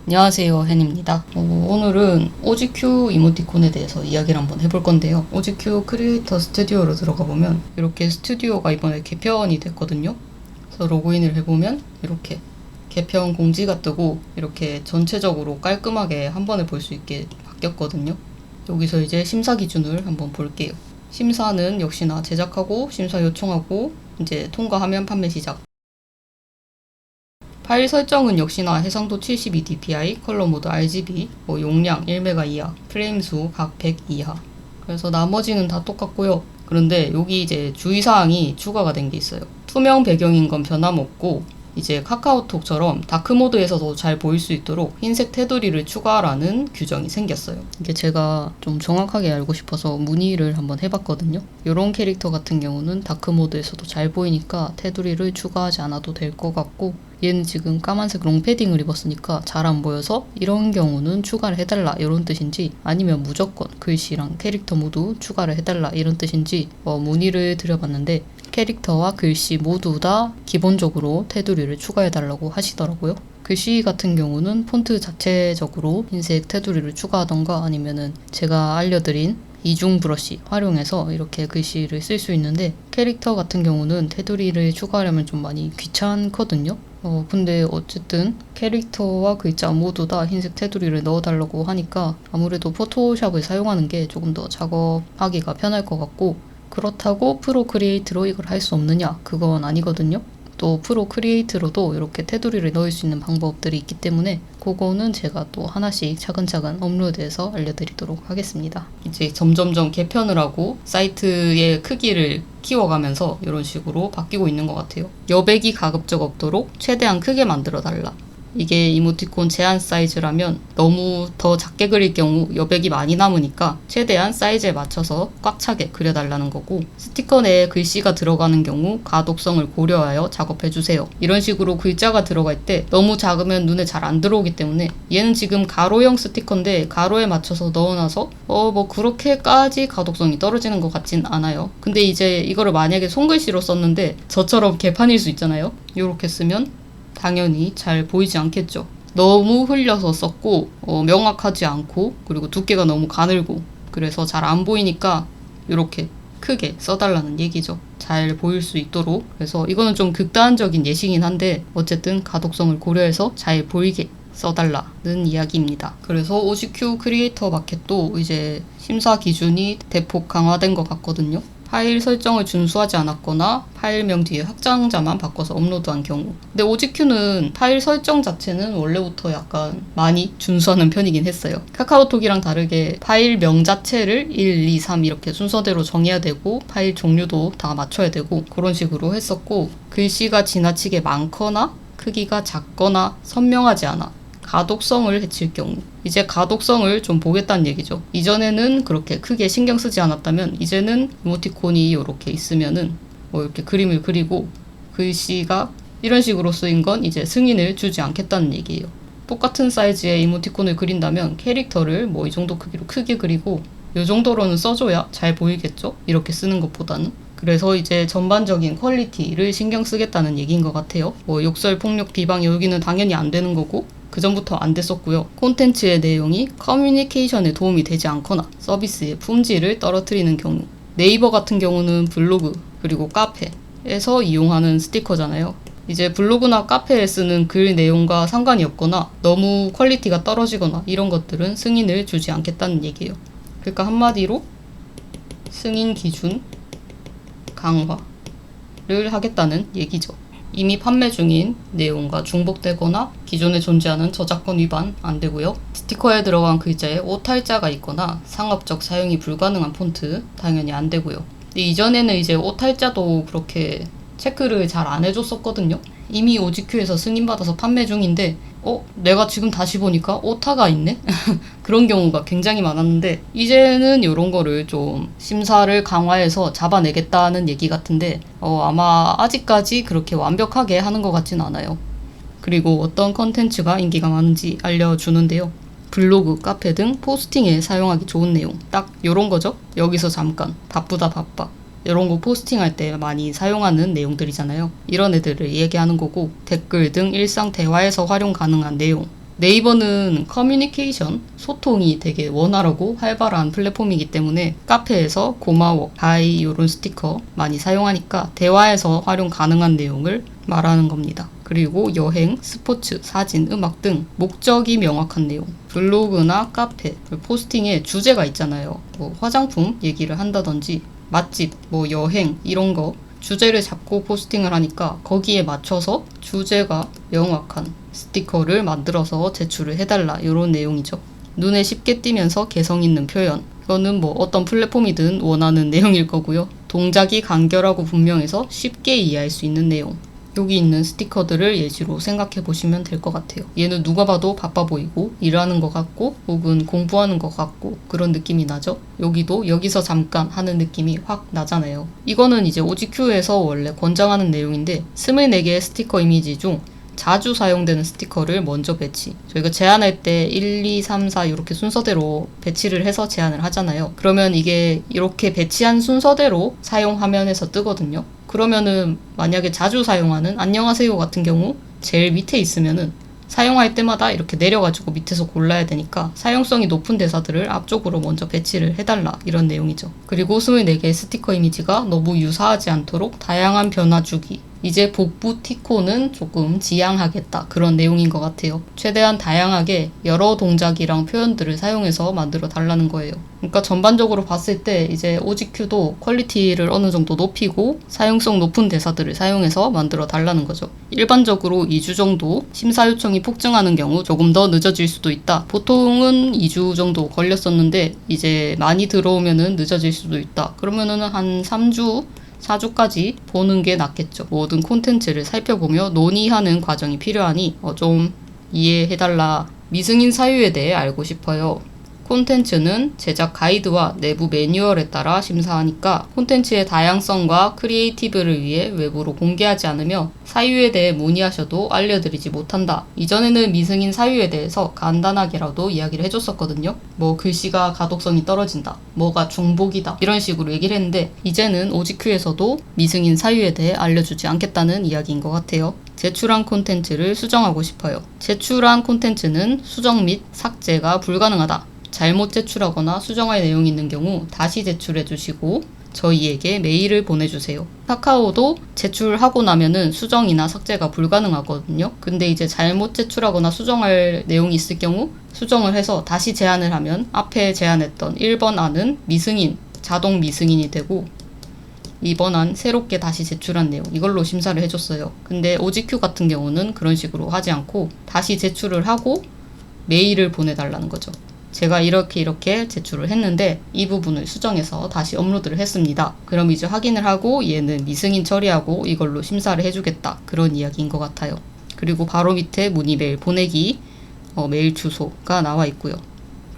안녕하세요, 헨입니다. 오늘은 OGQ 이모티콘에 대해서 이야기를 한번 해볼 건데요. OGQ 크리에이터 스튜디오로 들어가 보면 이렇게 스튜디오가 이번에 개편이 됐거든요. 그래서 로그인을 해보면 이렇게 개편 공지가 뜨고 이렇게 전체적으로 깔끔하게 한 번에 볼 수 있게 바뀌었거든요. 여기서 이제 심사 기준을 한번 볼게요. 심사는 역시나 제작하고 심사 요청하고 이제 통과하면 판매 시작. 파일 설정은 역시나 해상도 72dpi, 컬러 모드 RGB, 용량 1메가 이하, 프레임 수 각 100 이하. 그래서 나머지는 다 똑같고요. 그런데 여기 이제 주의사항이 추가가 된 게 있어요. 투명 배경인 건 변함없고 이제 카카오톡처럼 다크 모드에서도 잘 보일 수 있도록 흰색 테두리를 추가라는 규정이 생겼어요. 이게 제가 좀 정확하게 알고 싶어서 문의를 한번 해봤거든요. 이런 캐릭터 같은 경우는 다크 모드에서도 잘 보이니까 테두리를 추가하지 않아도 될 것 같고, 얘는 지금 까만색 롱패딩을 입었으니까 잘 안 보여서 이런 경우는 추가를 해달라 이런 뜻인지, 아니면 무조건 글씨랑 캐릭터 모두 추가를 해달라 이런 뜻인지 문의를 드려봤는데, 캐릭터와 글씨 모두 다 기본적으로 테두리를 추가해달라고 하시더라고요. 글씨 같은 경우는 폰트 자체적으로 흰색 테두리를 추가하던가 아니면은 제가 알려드린 이중 브러쉬 활용해서 이렇게 글씨를 쓸 수 있는데, 캐릭터 같은 경우는 테두리를 추가하려면 좀 많이 귀찮거든요. 근데 어쨌든 캐릭터와 글자 모두 다 흰색 테두리를 넣어달라고 하니까 아무래도 포토샵을 사용하는 게 조금 더 작업하기가 편할 것 같고, 그렇다고 프로 크리에이트로 이걸 할 수 없느냐? 그건 아니거든요. 또 프로 크리에이트로도 이렇게 테두리를 넣을 수 있는 방법들이 있기 때문에 그거는 제가 또 하나씩 차근차근 업로드해서 알려드리도록 하겠습니다. 이제 점점점 개편을 하고 사이트의 크기를 키워가면서 이런 식으로 바뀌고 있는 것 같아요. 여백이 가급적 없도록 최대한 크게 만들어 달라. 이게 이모티콘 제한 사이즈라면 너무 더 작게 그릴 경우 여백이 많이 남으니까 최대한 사이즈에 맞춰서 꽉 차게 그려달라는 거고, 스티커 내에 글씨가 들어가는 경우 가독성을 고려하여 작업해주세요. 이런 식으로 글자가 들어갈 때 너무 작으면 눈에 잘 안 들어오기 때문에, 얘는 지금 가로형 스티커인데 가로에 맞춰서 넣어놔서 그렇게까지 가독성이 떨어지는 것 같진 않아요. 근데 이제 이거를 만약에 손글씨로 썼는데 저처럼 개판일 수 있잖아요. 이렇게 쓰면 당연히 잘 보이지 않겠죠. 너무 흘려서 썼고 명확하지 않고, 그리고 두께가 너무 가늘고, 그래서 잘 안 보이니까 이렇게 크게 써달라는 얘기죠. 잘 보일 수 있도록. 그래서 이거는 좀 극단적인 예시긴 한데 어쨌든 가독성을 고려해서 잘 보이게 써달라는 이야기입니다. 그래서 OGQ 크리에이터 마켓도 이제 심사 기준이 대폭 강화된 것 같거든요. 파일 설정을 준수하지 않았거나 파일명 뒤에 확장자만 바꿔서 업로드한 경우. 근데 OGQ는 파일 설정 자체는 원래부터 약간 많이 준수하는 편이긴 했어요. 카카오톡이랑 다르게 파일명 자체를 1, 2, 3 이렇게 순서대로 정해야 되고, 파일 종류도 다 맞춰야 되고, 그런 식으로 했었고, 글씨가 지나치게 많거나 크기가 작거나 선명하지 않아 가독성을 해칠 경우, 이제 가독성을 좀 보겠다는 얘기죠. 이전에는 그렇게 크게 신경 쓰지 않았다면 이제는 이모티콘이 이렇게 있으면은 이렇게 그림을 그리고 글씨가 이런 식으로 쓰인 건 이제 승인을 주지 않겠다는 얘기예요. 똑같은 사이즈의 이모티콘을 그린다면 캐릭터를 이 정도 크기로 크게 그리고 이 정도로는 써줘야 잘 보이겠죠? 이렇게 쓰는 것보다는. 그래서 이제 전반적인 퀄리티를 신경 쓰겠다는 얘기인 것 같아요. 욕설, 폭력, 비방 여기는 당연히 안 되는 거고, 그전부터 안 됐었고요. 콘텐츠의 내용이 커뮤니케이션에 도움이 되지 않거나 서비스의 품질을 떨어뜨리는 경우. 네이버 같은 경우는 블로그 그리고 카페에서 이용하는 스티커잖아요. 이제 블로그나 카페에 쓰는 글 내용과 상관이 없거나 너무 퀄리티가 떨어지거나 이런 것들은 승인을 주지 않겠다는 얘기예요. 그러니까 한마디로 승인 기준 강화를 하겠다는 얘기죠. 이미 판매 중인 내용과 중복되거나 기존에 존재하는 저작권 위반 안 되고요. 스티커에 들어간 글자에 오탈자가 있거나 상업적 사용이 불가능한 폰트 당연히 안 되고요. 근데 이전에는 이제 오탈자도 그렇게 체크를 잘 안 해줬었거든요. 이미 OGQ에서 승인받아서 판매 중인데 내가 지금 다시 보니까 오타가 있네? 그런 경우가 굉장히 많았는데, 이제는 이런 거를 좀 심사를 강화해서 잡아내겠다는 얘기 같은데 아마 아직까지 그렇게 완벽하게 하는 것 같진 않아요. 그리고 어떤 컨텐츠가 인기가 많은지 알려주는데요. 블로그, 카페 등 포스팅에 사용하기 좋은 내용, 딱 이런 거죠. 여기서 잠깐, 바쁘다 바빠, 이런 거 포스팅할 때 많이 사용하는 내용들이잖아요. 이런 애들을 얘기하는 거고, 댓글 등 일상 대화에서 활용 가능한 내용, 네이버는 커뮤니케이션, 소통이 되게 원활하고 활발한 플랫폼이기 때문에 카페에서 고마워, 하이 이런 스티커 많이 사용하니까 대화에서 활용 가능한 내용을 말하는 겁니다. 그리고 여행, 스포츠, 사진, 음악 등 목적이 명확한 내용. 블로그나 카페, 포스팅에 주제가 있잖아요. 뭐 화장품 얘기를 한다든지 맛집, 뭐 여행 이런 거 주제를 잡고 포스팅을 하니까 거기에 맞춰서 주제가 명확한 스티커를 만들어서 제출을 해달라 이런 내용이죠. 눈에 쉽게 띄면서 개성 있는 표현. 이거는 뭐 어떤 플랫폼이든 원하는 내용일 거고요. 동작이 간결하고 분명해서 쉽게 이해할 수 있는 내용. 여기 있는 스티커들을 예시로 생각해 보시면 될 것 같아요. 얘는 누가 봐도 바빠 보이고 일하는 것 같고 혹은 공부하는 것 같고 그런 느낌이 나죠. 여기도 여기서 잠깐 하는 느낌이 확 나잖아요. 이거는 이제 OGQ에서 원래 권장하는 내용인데 24개의 스티커 이미지 중 자주 사용되는 스티커를 먼저 배치. 저희가 제안할 때 1, 2, 3, 4 이렇게 순서대로 배치를 해서 제안을 하잖아요. 그러면 이게 이렇게 배치한 순서대로 사용 화면에서 뜨거든요. 그러면은 만약에 자주 사용하는 안녕하세요 같은 경우 제일 밑에 있으면은 사용할 때마다 이렇게 내려가지고 밑에서 골라야 되니까 사용성이 높은 대사들을 앞쪽으로 먼저 배치를 해달라 이런 내용이죠. 그리고 24개의 스티커 이미지가 너무 유사하지 않도록 다양한 변화 주기. 이제 복부 티코는 조금 지양하겠다 그런 내용인 것 같아요. 최대한 다양하게 여러 동작이랑 표현들을 사용해서 만들어 달라는 거예요. 그러니까 전반적으로 봤을 때 이제 OGQ도 퀄리티를 어느 정도 높이고 사용성 높은 대사들을 사용해서 만들어 달라는 거죠. 일반적으로 2주 정도 심사 요청이 폭증하는 경우 조금 더 늦어질 수도 있다. 보통은 2주 정도 걸렸었는데 이제 많이 들어오면은 늦어질 수도 있다. 그러면은 한 3주 4주까지 보는 게 낫겠죠. 모든 콘텐츠를 살펴보며 논의하는 과정이 필요하니 좀 이해해달라. 미승인 사유에 대해 알고 싶어요. 콘텐츠는 제작 가이드와 내부 매뉴얼에 따라 심사하니까 콘텐츠의 다양성과 크리에이티브를 위해 외부로 공개하지 않으며 사유에 대해 문의하셔도 알려드리지 못한다. 이전에는 미승인 사유에 대해서 간단하게라도 이야기를 해줬었거든요. 뭐 글씨가 가독성이 떨어진다. 뭐가 중복이다. 이런 식으로 얘기를 했는데 이제는 OGQ에서도 미승인 사유에 대해 알려주지 않겠다는 이야기인 것 같아요. 제출한 콘텐츠를 수정하고 싶어요. 제출한 콘텐츠는 수정 및 삭제가 불가능하다. 잘못 제출하거나 수정할 내용이 있는 경우 다시 제출해 주시고 저희에게 메일을 보내주세요. 카카오도 제출하고 나면은 수정이나 삭제가 불가능하거든요. 근데 이제 잘못 제출하거나 수정할 내용이 있을 경우 수정을 해서 다시 제안을 하면 앞에 제안했던 1번 안은 미승인, 자동 미승인이 되고 2번 안 새롭게 다시 제출한 내용 이걸로 심사를 해줬어요. 근데 OGQ 같은 경우는 그런 식으로 하지 않고 다시 제출을 하고 메일을 보내달라는 거죠. 제가 이렇게 제출을 했는데 이 부분을 수정해서 다시 업로드를 했습니다. 그럼 이제 확인을 하고 얘는 미승인 처리하고 이걸로 심사를 해주겠다. 그런 이야기인 것 같아요. 그리고 바로 밑에 문의 메일 보내기 메일 주소가 나와 있고요.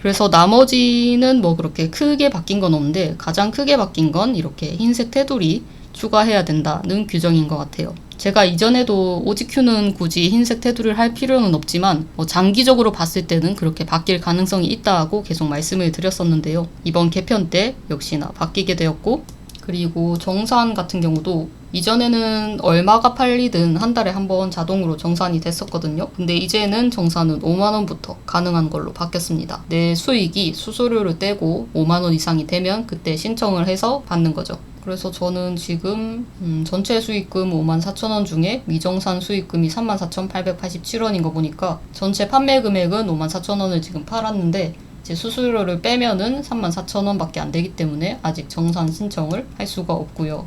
그래서 나머지는 뭐 그렇게 크게 바뀐 건 없는데 가장 크게 바뀐 건 이렇게 흰색 테두리 추가해야 된다는 규정인 것 같아요. 제가 이전에도 OGQ는 굳이 흰색 테두리를 할 필요는 없지만 장기적으로 봤을 때는 그렇게 바뀔 가능성이 있다고 계속 말씀을 드렸었는데요. 이번 개편 때 역시나 바뀌게 되었고 그리고 정산 같은 경우도 이전에는 얼마가 팔리든 한 달에 한 번 자동으로 정산이 됐었거든요. 근데 이제는 정산은 5만원부터 가능한 걸로 바뀌었습니다. 내 수익이 수수료를 떼고 5만원 이상이 되면 그때 신청을 해서 받는 거죠. 그래서 저는 지금 전체 수익금 54,000원 중에 미정산 수익금이 34,887원인 거 보니까 전체 판매 금액은 54,000원을 지금 팔았는데 이제 수수료를 빼면은 34,000원 밖에 안 되기 때문에 아직 정산 신청을 할 수가 없고요.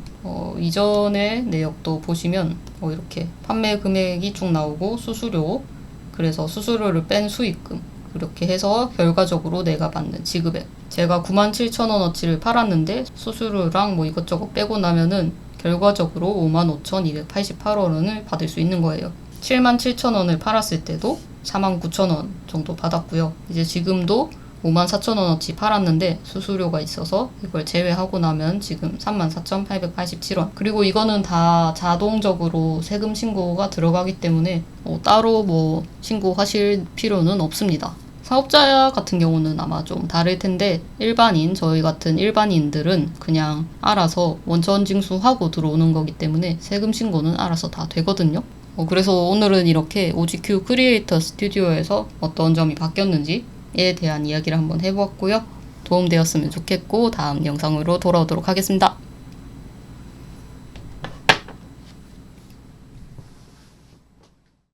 이전의 내역도 보시면 이렇게 판매 금액이 쭉 나오고 수수료, 그래서 수수료를 뺀 수익금 그렇게 해서 결과적으로 내가 받는 지급액, 제가 97,000원어치를 팔았는데 수수료랑 뭐 이것저것 빼고 나면은 결과적으로 55,288원을 받을 수 있는 거예요. 77,000원을 팔았을 때도 49,000원 정도 받았고요. 이제 지금도 54,000원어치 팔았는데 수수료가 있어서 이걸 제외하고 나면 지금 34,887원. 그리고 이거는 다 자동적으로 세금 신고가 들어가기 때문에 따로 뭐 신고하실 필요는 없습니다. 사업자 같은 경우는 아마 좀 다를 텐데 저희 같은 일반인들은 그냥 알아서 원천 징수하고 들어오는 거기 때문에 세금 신고는 알아서 다 되거든요. 그래서 오늘은 이렇게 OGQ 크리에이터 스튜디오에서 어떤 점이 바뀌었는지에 대한 이야기를 한번 해보았고요. 도움되었으면 좋겠고 다음 영상으로 돌아오도록 하겠습니다.